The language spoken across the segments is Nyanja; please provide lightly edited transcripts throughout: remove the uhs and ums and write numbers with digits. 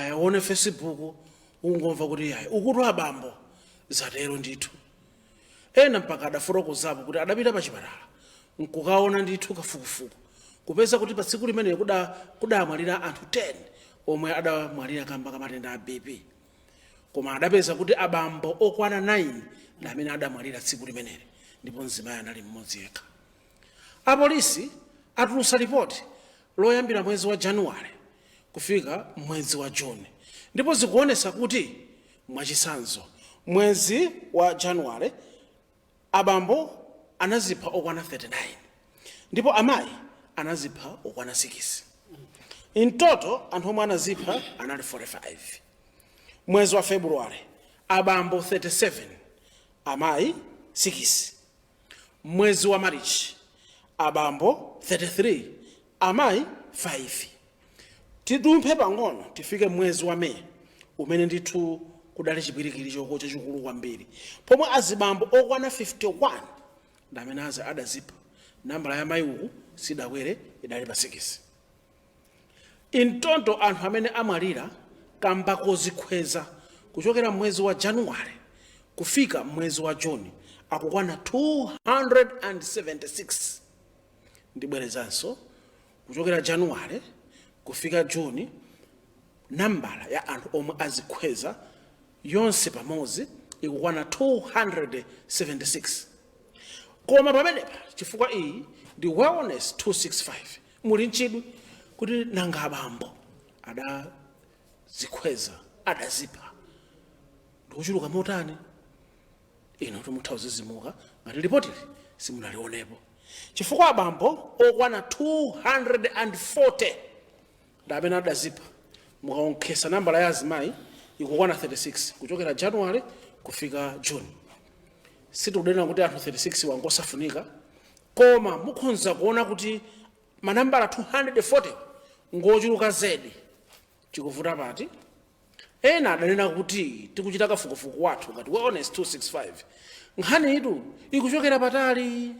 kayaone Facebook ungomva kuti yayi ukuti abambo zatero ndithu ena mpaka adafotokozapo kuti adapita pa chipatala nkukaona ndithu kafukufuku kupeza kuti pa tsiku limene kudamwalira anthu 10 omwe adamwalira kamba ka matenda a BP koma adapeza kuti abambo okwana 9 ndi amene adamwalira tsiku limeneli ndipo mzimayi anali mmodzi yekha. Apolisi atulutsa ripoti loyambira mwezi wa Januwale kufika mwezi wa Juni ndipo zikuonesa kuti mwachitsanzo mwezi wa Januwale abambo anazipha okwana 39 ndipo amayi anazipha okwana 6. In total anthu omwe anazipha anali 45. Mwezi wa February abambo 37 amayi 6. Mwezi wa March abambo 33 amayi 5. Tidumphe pang'ono tifike mwezi wa May umene ndithu kudali chipirikiri chokocha chikulu kwambiri pomwe azibambo okwana 51 ndi amene adazipha. Nambala ya mayi uku sidakwere idali pa 6. In total anthu amene amwalira kamba kozikhweza kuchokera mwezi wa Januwale kufika mwezi wa Juni akukwana 276. Ndibwerezanso kuchokera Januwale kufika Juni nambala ya anthu omwe azikhweza yonse pamodzi ikukwana 276. Koma pamenepa chifukwa iyi ndi wellness 265 muli nchidwi kuti nanga abambo adazikhweza adazipha ndikuchuluka motani. Ino timutha kuzizimuka ngati ripotili simunalionepo chifukwa abambo okwana 240 ndi amene adazipha. Mukaonkhesa nambala ya azimayi ikukwana 36 kuchokera Januwale kufika Juni. Sitikudanena kuti anthu 36 wangosafunika koma mukhoza kuona kuti manambala 240 ngochuluka zedi. Chikuvuta pati ena adanena kuti tikuchita kafukufuku wathu ngati wellness 265 nkhani itu ikuchokera patali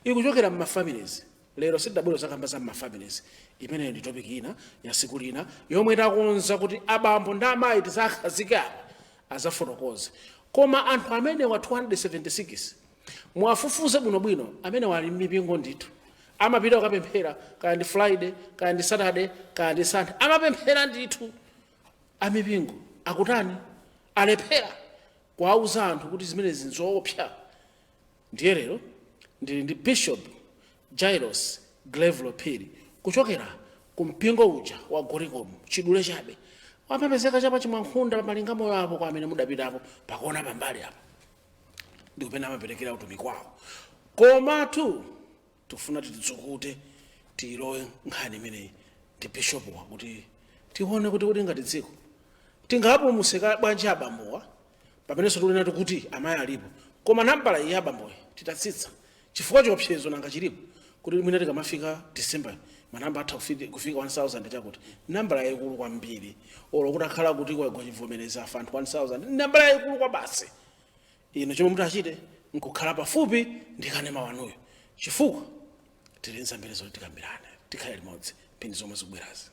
ikuchokera mmafamilies. Lero sidabwero zakamba za mmafamilies imene ndi topic ina ya siku lina yomwe takonza kuti abambo ndi amayi tisakhazika azafotokoze. Koma anthu amene wa 276 mwafufuze bwinobwino amene wali mipingo ndithu amapita kukapemphera kaya ndi Friday kaya ndi Saturday kaya ndi Sunday amapemphera ndithu amipingo akutani alephera kuwauza anthu kuti zimene zinzoopsa. Ndiye lero ndili ndi Bishop Jairus Glevlo Phiri kuchokera ku mpingo uja wa Gorikomu chidule chabe wapapezeka chapa chimwankhunda pamalinga moyo apo kwa amene mudapitapo pakuona pambali apo ndikupena amaperekera utumiki wawo. Komatu tufuna titidzukute tilowe nkhani imeneyi ndi Bishop kuti tione kuti ngati dziko tingapulumutsa bwanji abambowa pamenenso tikunena kuti amayi alipo koma nambala iyi abamboyi titatsitsa chifukwa chiopsezo nanga chilipo kuti mwina tikamafika December manamba atha kufika 1000 chakuti nambala yayikulu kwambiri olo kuti akhala kuti kwagwa chivomereza afa anthu 1000 nambala yayikulu kwa basi. Ino chomwe mutachite nkukhala pafupi ndikanema wanuyo chifukwa tili nzambiri zoti tikambirane tikhale limodzi phindi zomwe zikubwerazi.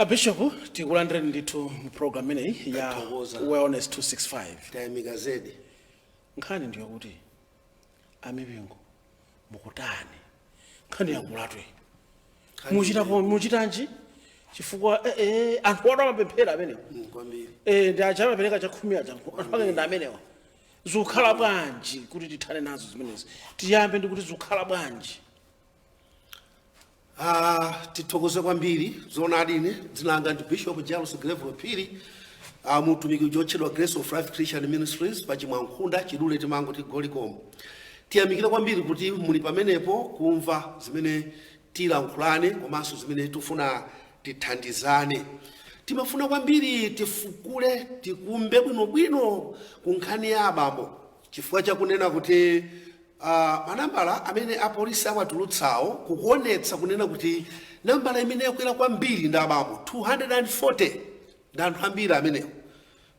Bishop tikulandireni ndithu mu program ineyi ya wellness 265 tayamika zedi. Nkhani ndiyo kuti amipingo mukutani nkhani yakulatwe muchitanji chifukwa anthu watu amapemphera amenewa kwambiri ndi aja amapereka chakhumi aja anthu ake ndi amenewa. Zikukhala bwanji kuti tithane nazo zimenezi tiyambe ndi kuti zikukhala bwanji? Tithokoze kwambiri zona adine zinanga ndi Bishop Jairus Glevlo Phiri mutumiki uchotchedwa Grace of Life Christian Ministries pachimwankhunda chidule timango ti Gorikomu. Tiyamikira kwambiri kuti muli pamenepo kumva zimene tilankhulane komanso zimene tifuna tithandizane. Timafuna kwambiri tifukule tikumbe bwinobwino ku nkhani ya abambo chifukwa chakunena kuti manambala amene apolisi awatulutsawo kukuonetsa kunena kuti nambala imene yakwera kwambiri ndi abambo 240 ndi anthu ambiri amenewo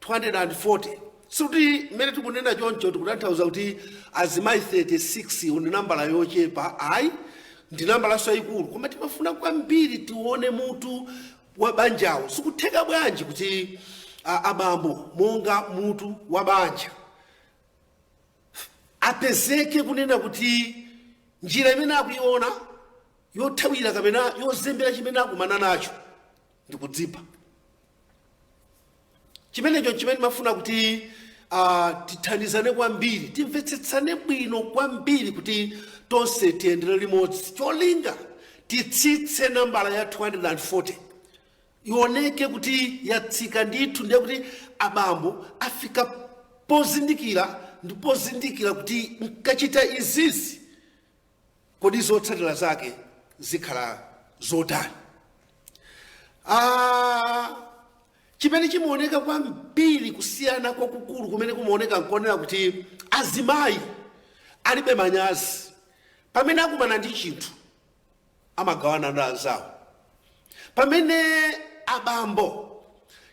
240 sikuti mmene tikunena choncho tikutanthauza kuti azimayi 36 ndi nambala yochepa ayi ndi nambalanso yayikulu koma timafuna kwambiri tione mutu wa banjawo sikutheka bwanji kuti abambo monga mutu wa banja apezeke kunena kuti njira imene akuiona yothawira kapena yozembera chimene akumana nacho ndikudzipha chimenecho chimene mafuna kuti tithandizane kwambiri timvetsetsane bwino kwambiri kuti tonse tiyendere limodzi cholinga titsitse nambala ya 240 ioneke kuti yatsika ndithu ndiye kuti abambo afika pozindikira ndipozindikira kuti nkachita izizi kodi zotsatira zake zikhala zotani. Chimene chimaoneka kwambiri kusiyana kwakukulu kumene kumaoneka nkuonera kuti azimayi alibe manyazi pamene akumana ndi chinthu amagawana ndi anzawo, pamene abambo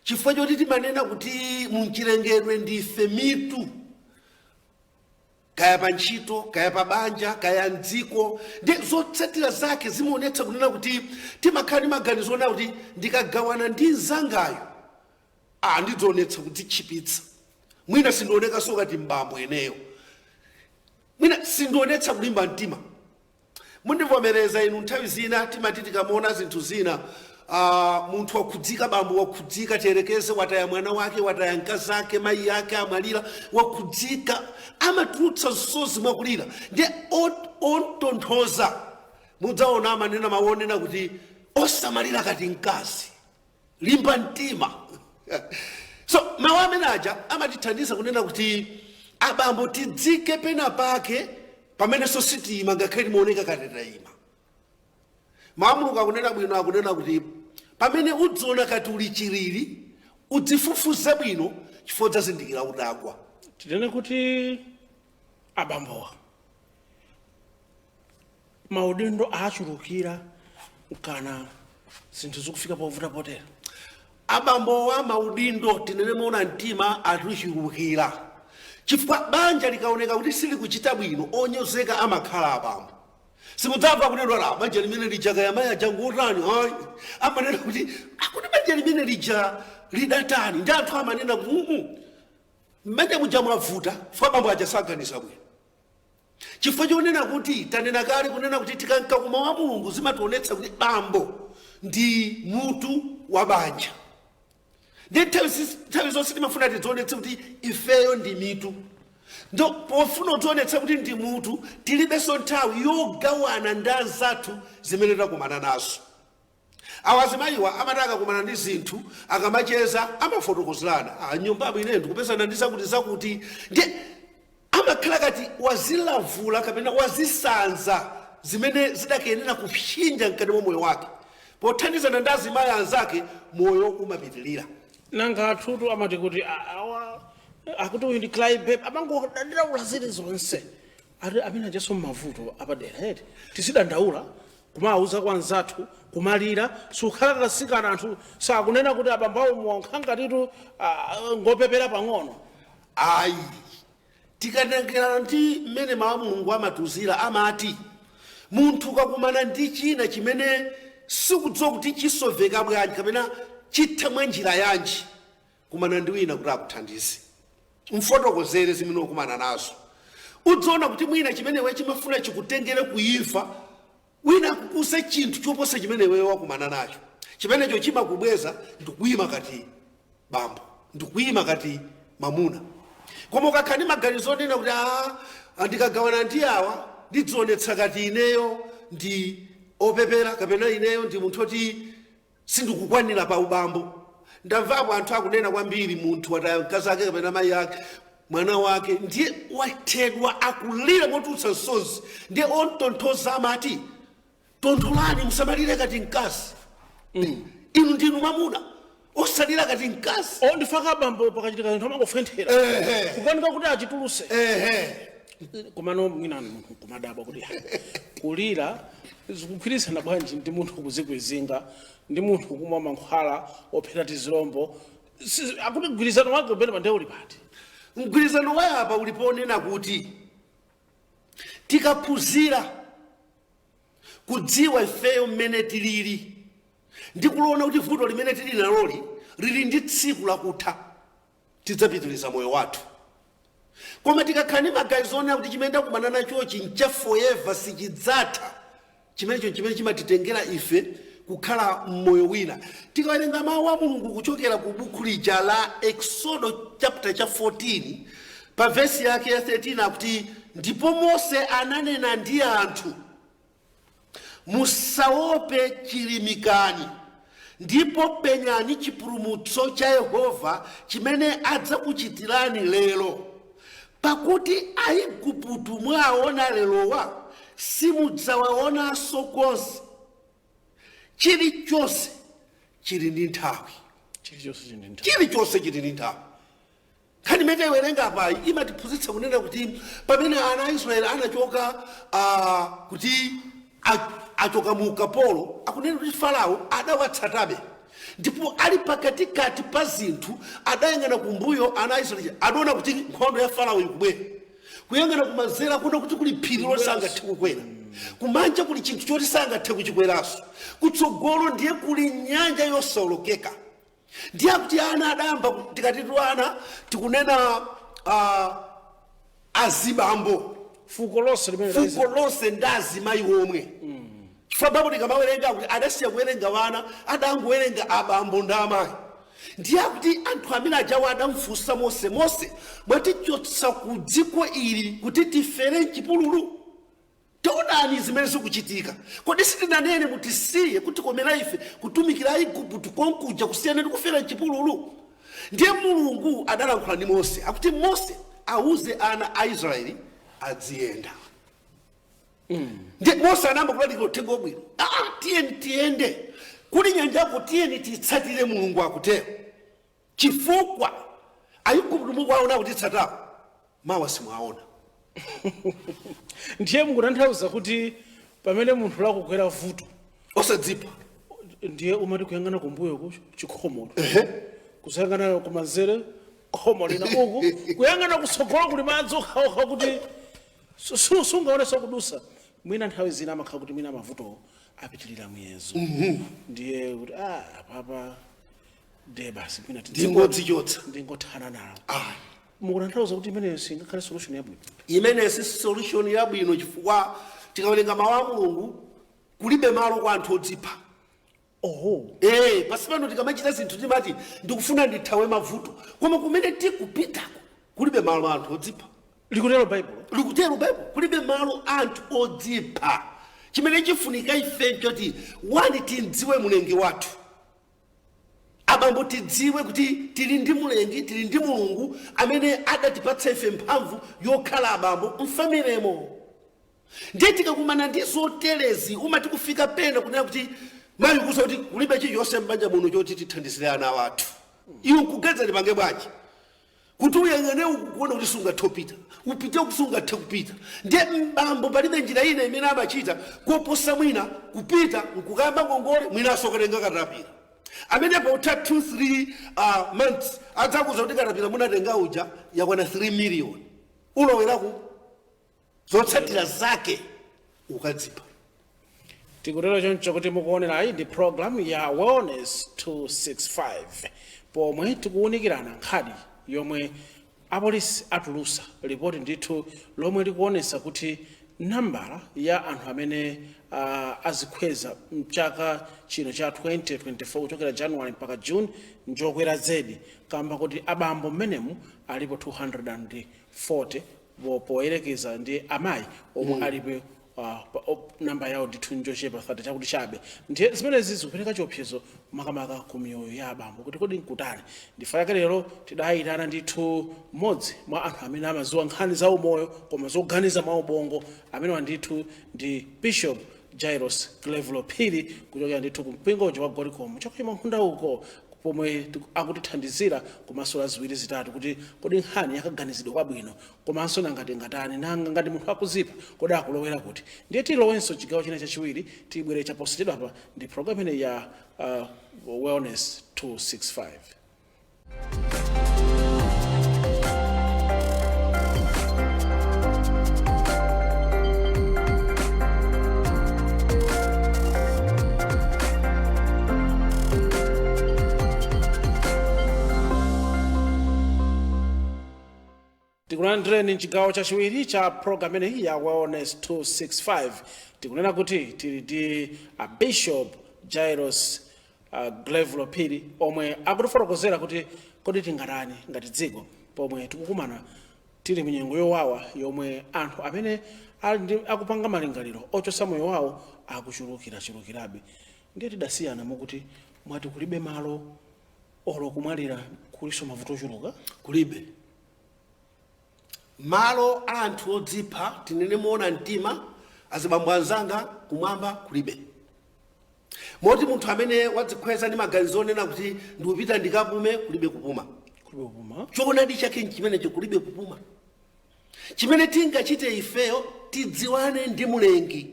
chifukwa choti timanena kuti munchilengedwe ndife mitu kaya pa ntchito kaya pa banja kaya mdziko ndi zotsatira zake zimaonetsa kunena kuti timakhala ndi maganizo ona kuti ndikagawana ndi mzangayo ndidzaonetsa kudzichipitsa, mwina sindioneka so ngati mbambo eneyo, mwina sindionetsa kulimba mtima. Mundivomereza inu nthawi zina timati tikamaona zinthu zina munthu wakhudzika, bambo wakhudzika tiyerekeze wataya mwana wake wataya mkazi ake mayi yake amwalira wakhudzika amatulutsa msozi mwakulira ndi ontonthoza mudzaona amanena maonena kuti osamalira kati mkazi limba mtima. So mawu amene aja amatithandiza kunena kuti abambo tidzike pena pake pamenenso sitima ngakhale timaoneka kati tayima. Mawu a Mulungu akunena bwino, akunena kuti pamene udziona kati uli chilili udzifufuze bwino chifukwa udzazindikira kuti agwa. Tinene kuti abambowa maudindo achulukira kana zinthu zikufika povuta potera. Abambowa maudindo tinene mona mtima atuchulukira chifukwa banja likaoneka kuti sili kuchita bwino onyozeka amakhala abambo. Simudzamva kunena la banja limene lija kayamayi ajangotani amanena kuti akuti banja limene lija lidatani ndi anthu amanena mmene muja mwavuta chifukwa bambo ajasaganiza bwino. Chifukwa chonena kuti tanena kale kunena kuti tikanka kuma wa Mulungu zimationetsa kuti bambo ndi mutu wa banja. Ndi nthawi zonse timafuna tidzionetse kuti ifeyo ndi mitu. Ndo pofuna udzionetsa kuti ndi mutu tilibenso nthawi yogawana ndi anzathu zimene takumana nazo. Awa azimayiwa amataka kumana ndi zinthu akamacheza amafotokozerana nyumbamu ine ndikupezana ndi zakuti ndi amakhala kati wazilavula kapena wazisanza zimene zidakenera kupsinja mkati mwa moyo wake. Pothandizana ndi azimayi anzake moyo umapitirira. Nanga athutu amati kuti akuti uyu ndi clive amangodandiraula zili zonse ati amene ajaso mmavuto apadera eti tisidandaula kumauza kwa anzathu kumalira sukhala kasikana anthu sakunena kuti abambawo mwankangatitu ngopepera pang'ono. Ayi tikanengera ndi mmene mawu a Mulungu amatuzira amati munthu kakumana ndi china chimene sikudziwa kuti chisoveka bwanji kapena chitha mwa njira yanji kumana ndi wina kuti akuthandize mfotokozere zimene ukumana nazo. Udziona kuti mwina chimene we chimafuna chikutengere kuimfa wina akukuse chinthu choposa chimene wewe wakumana nacho. Chimenecho chimakubweza ndikuyima kati bambo ndikuyima kati mamuna. Koma ukakhala ndi maganizo onena kuti ndikagawana ndi awa ndidzionetsa kati ineyo ndi opepera kapena ineyo ndi munthu oti sindikukwanira pa ubambo. Ndamvapo anthu akunena kwambiri munthu wataya mkazi ake kapena mayi ake mwana wake ndiye wathedwa akulira motulutsa msozi ndiye ontonthoza amati tontholani musamalire kati mkazi. Inu ndinu mamuna osalira kati mkazi. Ndifaka bambo pakachitika zinthu amangofenthera kukanika kuti achituluse. kumano mwina kumadabwa kuti kulira zikugwirizana bwanji ndi munthu kuzikwizinga ndi munthu kumwa mankhwala ophera tizilombo akuti mgwirizano wake umene pande uli pati. Mgwirizano wa apa uliponena kuti tikaphunzira kudziwa ifeyo mmene tilili ndi kuona kuti vuto limene tili naloli lili ndi tsiku lakutha tidzapitiriza moyo wathu. Koma tikakhala ndi maganizo onena kuti chimene takumana nachochi ncha forever sichidzatha, chimene chimatitengera ife kukhala mmoyo wina. Tikawerenga mawu a Mulungu kuchokera ku buku lija la Exodo chapter cha 14 pa verse yake ya 13 akuti ndipo Mose ananena ndi anthu, musaope chilimikani ndipo penyani chipulumutso cha Yehova chimene adzakuchitirani lero, pakuti Aigupto mwaona lerowa simudzawaonanso konse. Chilichonse chili ndi nthawi. Chilichonse chili ndi nthawi. Khani mete werenga pa imatiphunzitsa kunena kuti pamene ana a Israeli anachoka kuti achoka mu ukapolo, akunena kuti Farao adawatsatabe, ndipo ali pakatikati pa zinthu adayang'ana kumbuyo ana a Israeli adaona kuti nkhondo ya Farao ikubwera, kuyang'ana kumanzere kuona kuti kuli phiri losangathe kukwera, kumanja kuli chinthu choti sangathe kuchikweranso, kutsogolo ndiye kuli nyanja yosawolokeka. Ndiye kuti ana adayamba tikatitu ana tikunena azibambo, fuko lonse ndi azimayi omwe. Chifukwa Baibulo tikamawerenga kuti adasiya kuwerenga wana, adangowerenga abambo ndi amayi. Ndiye kuti anthu amene ajawo adamfunsa Mose, mwatichotsa ku dziko ili kuti tifere m'chipululu? Taonani zimene zikuchitika. Kodi sitinanene mutisiye kuti komera ife kutumikira Aigupto konkuja kusiyana ndi kufera m'chipululu? Ndiye Mulungu adalankhula ndi Mose akuti Mose auze ana a Israeli aziyenda. Ndiye Mose anamba kulalikira uthenga wabwino. Tiyende kuli nyanjako, tiyeni titsatire Mulungu akutero, chifukwa Aigupto mukwaona kuti tsatawo mawa simwaona. Ndiye mukutanthauza kuti pamene munthu lakugwera vuto osadzipa ndiye umati kuyang'ana kumbuyo ku chikhomolo, kusayang'ana kumanzere khomo lina uku, kuyang'ana kutsogolo kuli madzi okhaokha kuti sungaonesa kudusa. Mwina nthawi zina amakhala kuti mwina mavuto apitilira muyezo. Ndiye kuti papa de basi mwina ndingodzichotsa ndingothana nawo. Mukutanthauza kuti imeneyo singakhale solution yabwino? Imeneyo si solution yabwino, chifukwa tikawerenga mawu a Mulungu kulibe malo kwa anthu odzipha. Pasi pano tikamachita zinthu timati ndikufuna ndithawe mavuto, koma kumene tikupitako kulibe malo anthu odzipha. Likutero Baibulo kulibe malo anthu odzipha. Chimene chifunika ifecho ti wani tidziwe mlengi wathu. Abambo tidziwe kuti tili ndi mlengi, tili ndi Mulungu amene adatipatsa ife mphamvu yokhala abambo mfamiremo. Ndiye tikakumana ndi zoterezi umati kufika pena kunena kuti mayi kusa kuti kulibe chilichonse m'banja muno choti tithandizire ana wathu. Iwe nkugeza lipange bwanji kuti uyang'ane ukuona kuti sungathe kupita, upite kuti sungathe kupita. Ndiye mbambo palibe njira ina imene amachita koposa mwina kupita nkukamba ngongole mwina asokerenga katapira. Amene pa utha 2-3 months adzakuza kuti katapira munatenga uja yakwana 3 million. Uloweraku zotsatira zake ukadzipa. Tikutero choncho kuti mukuonera iyi ndi program ya Wellness 265 pomwe tikuwunikirana nkhani yomwe apolisi atulusa ripoti ndithu lomwe likuonesa kuti nambala ya anthu amene azikhweza mchaka chino cha 2024 kuchokera January mpaka June njokwera zedi, kamba kuti abambo mmenemu alipo 240 poyerekeza ndi amayi omwe alipo namba yawo ndithu njochepa 30 chakuti chabe. Ndiye zimenezi zikupereka chiopsezo makamaka ku miyoyo ya abambo kuti kodi nkutani. Ndifaka lero tidayitana ndithu mmodzi mwa anthu amene amaziwa nkhani za umoyo koma zoganiza mwa ubongo, amene wandithu ndi Bishop Jairus Cleveland Phiri kuchokera ndithu ku mpingo wa Goliko chokuyima nkhunda uko pomwe akutithandizira kumasula ziwiri zitatu kuti kodi nkhani yakaganizidwa kwabwino komanso nangati ngatani nanga ngati munthu akuzipa kodi akulowera kuti ndiye tilowenso chigawo china chachiwiri tibwere chapositidwa apa ndi programu ineyi ya Wellness 265. tikulandireni mchigawo chachiwiri cha program ineyi ya Wellness 265. tikunena kuti tili ndi Bishop Jairus Glevlo Phiri omwe akutifotokozera kuti kodi tingatani ngati dziko pomwe tikukumana tili munyengo yowawa yomwe anthu amene akupanga malingaliro ochosa moyo wawo akuchulukirabe. ndiye tidasiyana mokuti mwati kulibe malo olo kumwalira kuliso mavuto ochuluka kulibe malo anthu odzipha tinene moona mtima azibambo anzanga kumwamba kulibe. Moti munthu amene wadzikweza ndi maganizo onena kuti ndikupita ndikapume kulibe kupuma. Choonadi chake chimenecho kulibe kupuma. Chimene tingachite ifeyo tidziwane ndi Mulengi.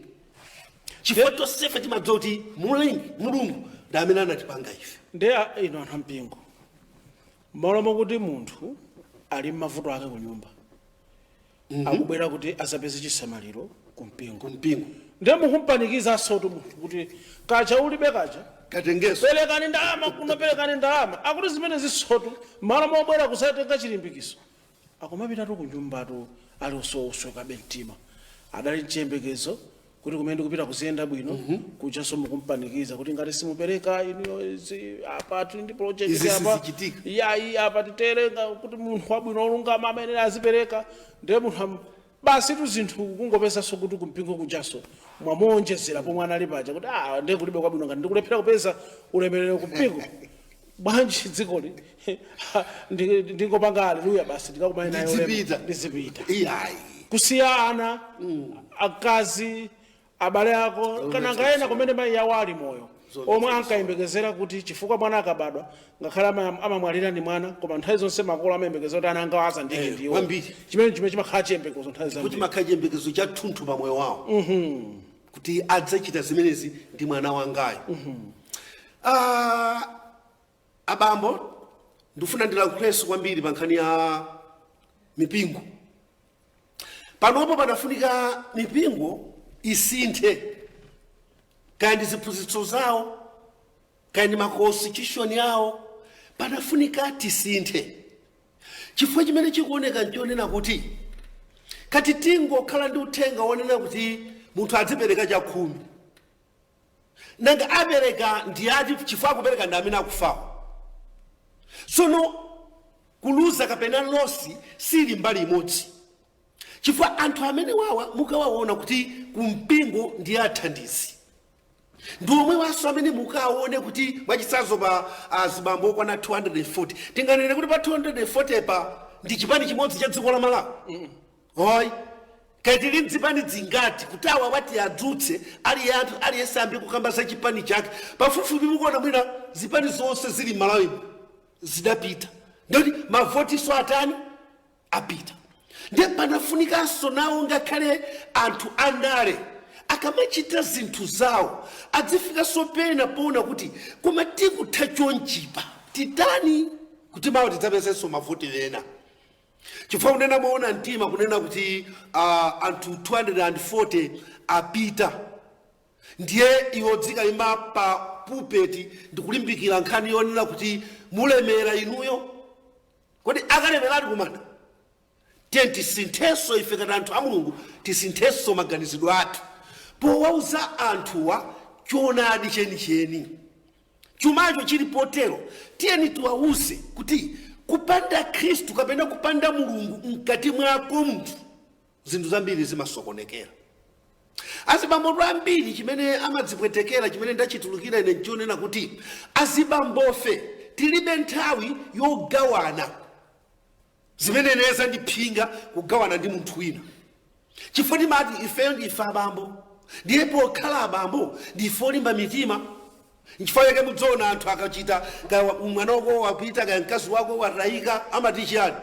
Chifukwa tonsefe timadziwa kuti Mulungu ndi amene anatipanga ife. Ndiye ino anthu ampingo malo mokuti munthu ali m'mavuto ake ku nyumba akubwera kuti azapeze chisamaliro kumpingo ndiye mukumpanikiza soto munthu kuti kacha ulibe kacha katengeso pelekani ndalama kuno pelekani ndalama akuti zimene zisoto malo mobwera kusatenga chilimbikiso akumapitatu ku nyumbatu ali usoweka mtima adali chiyembekezo kuti kumene kupita kuziyenda bwino kuchaso mukumpanikiza kuti ngati simupereka iniyo apa tili ndi project apa yayi apa titerenga kuti munthu wabwino olungama amene azipereka ndiye munthu basi tu zinthu kungopeza so kuti kumpingo kuchaso mwamonjezera pomwe anali paja kuti ndiye kulibe kwabwino ngati ndikulephera kupeza ulemerero kumpingo bwanji dzikoli ndingopanga haleluya basi ndikakumane nayo ndizipita kusiyana akazi abale ako kana ngaena kumene mayi yawo ali moyo omwe ankayembekezera kuti chifukwa mwana akabadwa ngakhale amamwalira ndi mwana koma nthawi zonse makolo amayembekezera kuti ana anga aza ndike ndiwo chimene chimakhala chiyembekezo nthawi zambiri kuti makhala chiyembekezo cha thunthu pa moyo wawo kuti adzachita zimenezi ndi mwana wangayo. Abambo ndifuna ndilankhulenso kwambiri pa nkhani ya mipingo. Panopo panafunika mipingo isinthe kaya ndi ziphunzitso zawo kaya ndi makonstitution yawo panafunika tisinthe. Chifukwa chimene chikuoneka nchionena kuti kati tingokhala ndi uthenga wonena kuti munthu adzipereka chakhumi nanga apereka ndiyati chifukwa kupereka ndi amene akufawo. Sono kuluza kapena losi sili mbali imodzi. Chifukwa anthu amene wawa mukawaona kuti kumpingo ndi athandizi ndi omwe waso amene mukawaone kuti mwachitsanzo pa azibambo okwana 240 tinganene kuti pa 240 pa ndi chipani chimodzi cha dziko la Malawi. Hoyi kaya tili mzipani zingati kuti awa wati adzutse aliyense ambi kukamba za chipani chake pafupifupi mukuona mwina zipani zonse zili Malawi zidapita ndoti mavotiso atani apita. Ndiye panafunikanso nawo ngakhale anthu andale akamachita zinthu zawo adzifikanso pena poona kuti koma tikutha chonchipa titani kuti mawo tidzapezenso mavoti ena. Chifukwa kunena moona mtima kunena kuti anthu 240 apita ndiye iwo dzikayima pa pulpeti ndikulimbikira nkhani yonena kuti mulemera inuyo kodi akalemerati kumana tisinthenso ife ngati anthu a Mulungu tisinthenso maganizidwe athu powauza anthuwa choonadi chenicheni chumacho chili potero tiyeni tiwauze kuti kupanda Khristu kapena kupanda Mulungu mkati mwako munthu zinthu zambiri zimasokonekera. Azibambo ambiri chimene amadzipwetekera chimene ndachitulukira ine nchionena kuti azibambofe tilibe nthawi yogawana zimene neza ndiphinga kugawana ndi munthu wina. Chifukwa timati ifeyo ndife abambo ndiye pokhala abambo ndife olimba mitima Nchifukwa chake mudzaona anthu akachita mwana wako wapita kaya mkazi wako watayika amati chiyani.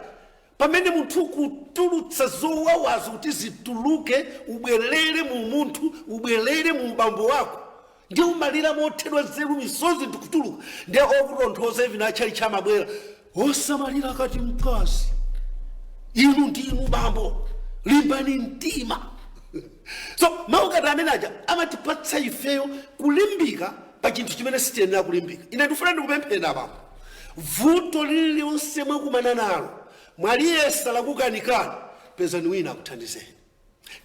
Pamene munthu kutulutsa zowawazo kuti zituluke ubwerere mu munthu ubwerere mu mbambo wako ndi umalira mothedwa nzeru misozi ndikutuluka ndi okutonthoza ivi nachali chamabwera osamalira kati mkazi inu ndi inu bambo limbani mtima. So maukati amene aja amatipatsa ifeyo kulimbika pa chinthu chimene sitiyenera kulimbika. Ine ndifuna ndikupemphera bambo vuto lililonse mwakumana nalo mwaliyesa lakukanikani pezani wina akuthandizeni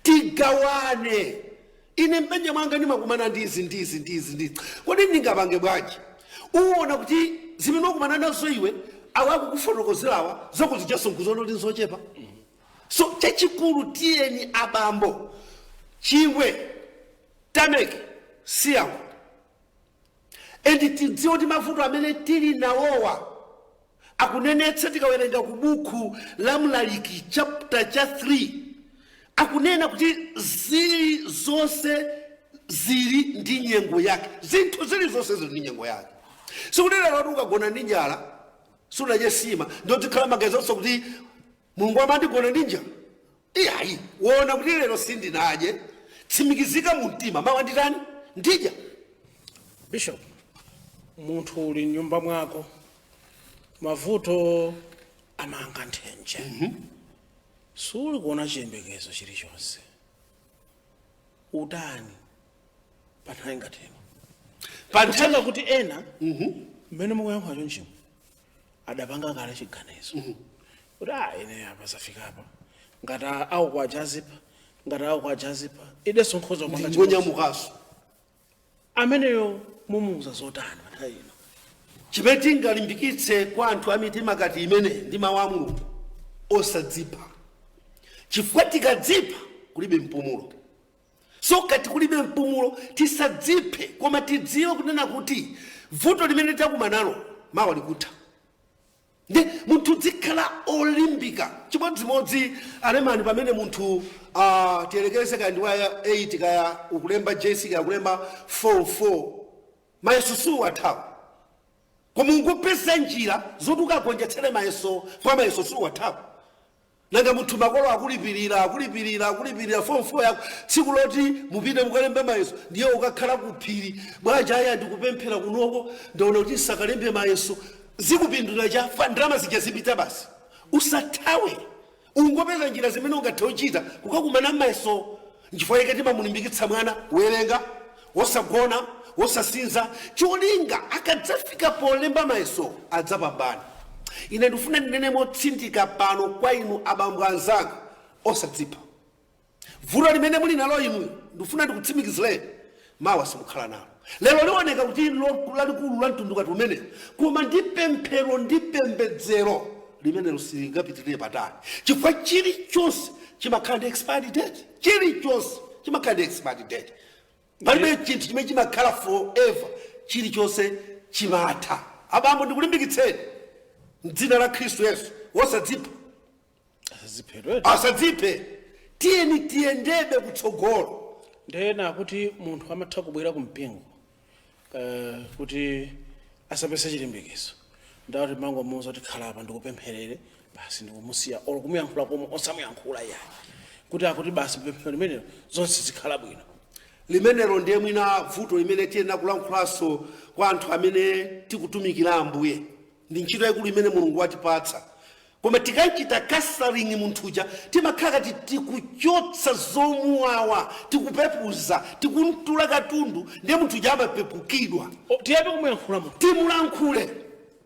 tigawane. Ine mbanja mwanga ndimakumana ndizi kodi ndingapange bwanji uwona kuti zimene wakumana nazo iwe akukufotokozerawa zokuzijaso nkuzoona kuti nzochepa. So chachikulu tiyeni abambo chingwe tameke siyango endi tidziwe kuti mavuto amene tili nawowa akunenetsa tikawerenga ku buku la Mlaliki chapter cha 3 akunena kuti zili zonse zili ndi nyengo yake. Zinthu zili zonse zili ndi nyengo yake. Sikunena kuti ukagona ndi njala sunadye sima ndozikhala magazi kuti Mulungu amandigona ndi njala. Iyayi wona kuti lero sindinadye tsimikizika mu mtima mawa nditani ndidya. Bishop, munthu uli nyumba mwako mavuto amanga nthenje. Suli kuona chiyembekezo chilichonse. Udani panthawi ngateno. Panthawi kuti ena mmene mukuyankha chonchimo adapanga kale chiganizo. Kuti ine apa zafika apa. Ngati au kwa jazipa, ngati au kwa jazipa. Ide sonkhozo manga ngonyamukaso. Ameneyo mumuza zotani panthawi ino. Chimene tingalimbikitse kwa anthu amitima kati imene ndi mawu a Mulungu osadzipa. Chifukwa tikadzipa kulibe mpumulo. So kati kulibe mpumulo tisadziphe koma tidziwe kunena kuti vuto limene takumana nalo mawa likutha. Ndi munthu dzikhala olimbika. Chimodzimodzi alemani pamene munthu tiyerekeze kaya ndi waya 8 kaya ukulemba JC kaya ukulemba 4 mayeso athawa. Koma ungopeza njira zoti ukagonjetsere mayeso kwa mayeso suwathawa. Nanga munthu makolo akulipirira form 4 yako tsiku loti mupite mukalembe mayeso ndiye ukakhala kuphiri bwaja aya ndikupemphera kunoko ndaona kuti sakalembe mayeso zikupindula chafa ndrama zijazipita basi. Usathawe ungopeza njira zimene ungathe kuchita kukakumana mayeso. Nchifukwa chake timamulimbikitsa mwana werenga wosagona wosasinza cholinga akadzafika polemba mayeso adzapambana. Ine ndifuna ndinene motsindika pano kwa inu abambo anzanga osadzipa. Vuto limene muli nalo inu ndifuna ndikutsimikizireni mawa simukhala nalo. Lero lioneka kuti lalikulu la mtundu ngati umene koma ndi pemphero ndi pembedzero limene lisingapitirire patali. Chifukwa chilichonse chimakhala ndi expiry date. Chilichonse chimakhala ndi expiry date. Palibe chinthu chimene chimakhala forever. Chilichonse chimatha. Abambo ndikulimbikitseni m'dzina la Khristu Yesu wosadzipa. Asadziphe. Tiyeni tiyendebe kutsogolo. Ndena kuti munthu amatha kubwera kumpingo kuti asapese chilimbikitso. Ndati mango muza kuti khala apa ndikupempherere basi ndikumusiya olo kumuyankhula komwe osamuyankhula yayi. Kuti akuti basi pemphero limene zonse zikhala bwino. Limenelo ndiye mwina vuto limene tiyenera kulankhulaso kwa anthu amene tikutumikira Ambuye. Ndi ntchito yaikulu imene Mulungu watipatsa. Koma tikachita kasaringi munthuja timakhala kuti tikuchotsa zomuwawa tikupepuza tikuntula katundu ndiye munthuja amapepukidwa. Tiyepe kumuyankhula munthu. Timulankhule.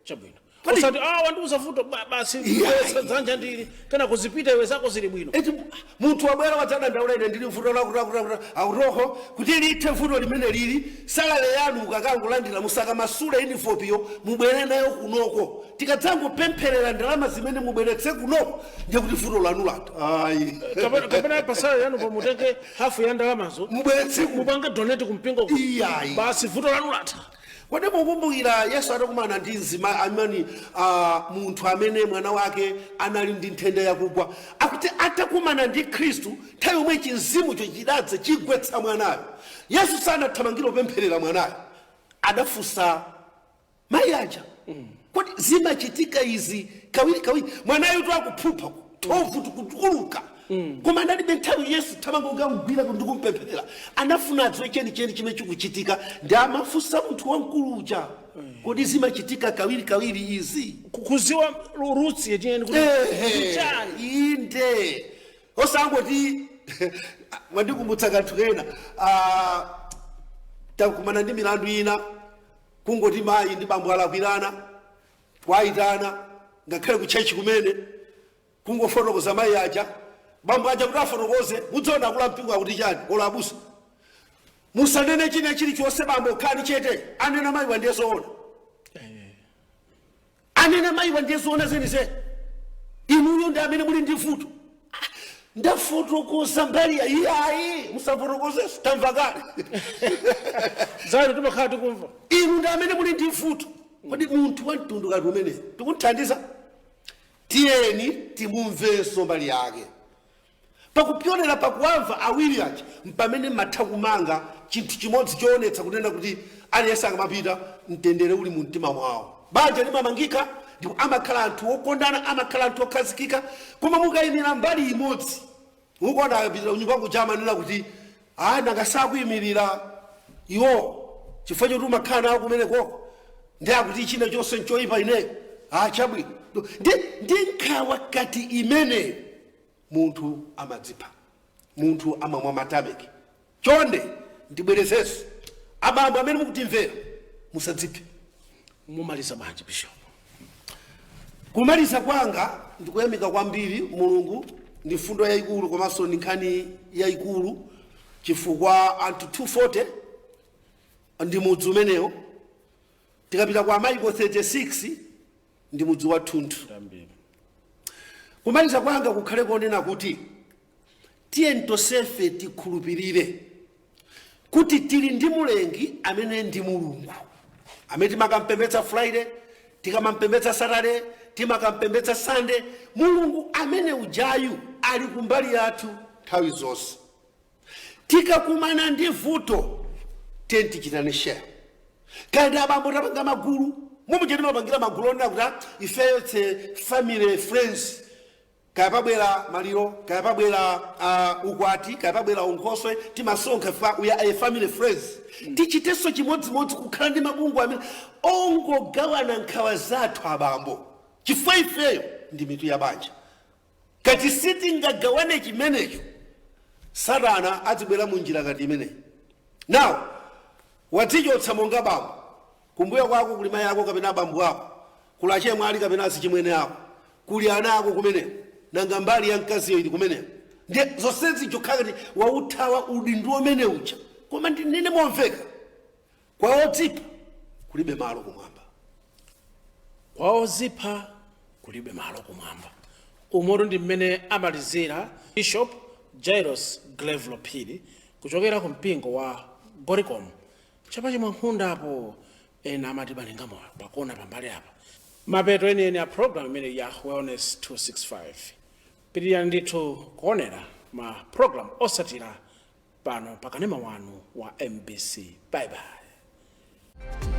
Chabwino. Osati wandiuza vuto basi dzanja ndili kana kuzipita iwe zako zili bwino. Eti munthu wabwera wadzana ndaulene ndili vuto la auroho kuti lithe vuto limene lili salale yanu mukakangolandira musaka masula inifopiyo mubwere nayo kunoko. Tikadzangopempherera ndalama zimene mubweretse kunoko ndiye kuti vuto lanu latha. Ayi. Kapena pasala yanu pomutenge hafu ya ndalamazo mubweretse mupange donate kumpingo. Iyayi. Basi vuto lanu latha. Kodi mukumbukira Yesu atakumana ndi nzima amene munthu amene mwana wake anali ndi nthenda yakugwa akuti atakumana ndi Khristu nthawi yomwe chinzimucho chidadza chigwetsa mwanayo. Yesu sanathamangire kupempherera mwanayo adafusa mayaja kodi zimachitika izi kawiri mwanayo twakuphupha tovu tukuluka koma ndalibe nthawi yesu tamangonga mgwira kuti ndikumpempherera anafuna adziwe chenicheni chimene chikuchitika ndi amafusa munthu wamkuluja kodi zimachitika kawiri izi kuziwa roots yetiyeni kuti inde osangoti mwandikumbutsa kanthu kena takumana ndi milandu ina kungoti mayi ndi bambo alakwirana twayitana ngakhale ku chechi kumene kungofotokoza mayi aja bambo aja kuti afotokoze mudziona akula mpingo akuti chani ola abusa musanene china chilichonse bambo khani chete anena mayi wandiyezoona anena mayi wandiyezoona zenise inuyo ndi amene muli ndi vuto ndafotokoza mbali ya iyayi musafotokozeso tamva kale zanu timakhala tikumva inu ndi amene muli ndi vuto kodi munthu wa mtundu ngati umene tikuthandiza tiyeni timumvenso mbali yake pakupyolera pakuwamva awiri aja mpamene matha kumanga chinthu chimodzi choonetsa kunena kuti aliyense akamapita mtendere uli mu mtima mwawo banja limamangika ndipo amakhala anthu okondana amakhala anthu okhazikika koma mukayimira mbali imodzi mukuona akapitira kunyumba kuja amanena kuti nanga sakuyimirira iwo chifukwa choti umakhala nawo kumeneko ndi akuti china chonse nchoyipa ineyo chabwino ndi nkhawa kati imene munthu amadzipha munthu amamwa matameki chonde ndibwerezenso abambo amene mukutimvera musadziphe mumaliza bwanji bishop kumaliza kwanga ndikuyamika kwambiri mulungu ndi fundo yayikulu komanso ndi nkhani yayikulu chifukwa anthu 240 ndi mudzi umenewo tikapita kwa Marko 36 ndi mudzi wa thunthu kumaliza kwanga kukhale konena kuti tiye ntosefe tikhulupirire kuti tili ndi mulengi amene ndi mulungu amene timakampembedza Friday tikamampembedza Saturday timakampembedza Sunday mulungu amene ujayu ali kumbali yathu nthawi zonse tikakumana ndi vuto tenti chitane share kandi abambo tapanga magulu mumucheti mapangira magulu onena kuti ifeyo tse family friends kaya pabwera maliro kaya pabwera ukwati kaya pabwera unkhoswe timasonkha we are a family friends tichiteso chimodzimodzi kukhala ndi mabungu amene ongogawana nkhawa zathu abambo chifukwa ifeyo ndi mitu ya banja kati sitingagawane chimenecho Satana adzibwera mu njira ngati imeneyi now wadzichotsa monga bambo kumbuyo kwako kuli mayi ako kapena abambo ako kuli achemwali kapena azichimwene ako kuli ana ako kumene nanga mbali ya mkaziyo ili kumene ndiye zonsezi chokhala kuti wauthawa udindo umene uja koma ndinene momveka kwa odzipha kulibe malo kumwamba kwa odzipha kulibe malo kumwamba umoto ndi mmene amalizira Bishop Jairus Glevlo Phiri kuchokera ku mpingo wa Goricom chapachimwa nkhunda apo ena amati balinga moyo pakona pambali apa mapeto enieni a program imene ya Wellness 265 pitirani ndithu kuonera ma program osatira pano pakanema wanu wa MBC. Bye bye.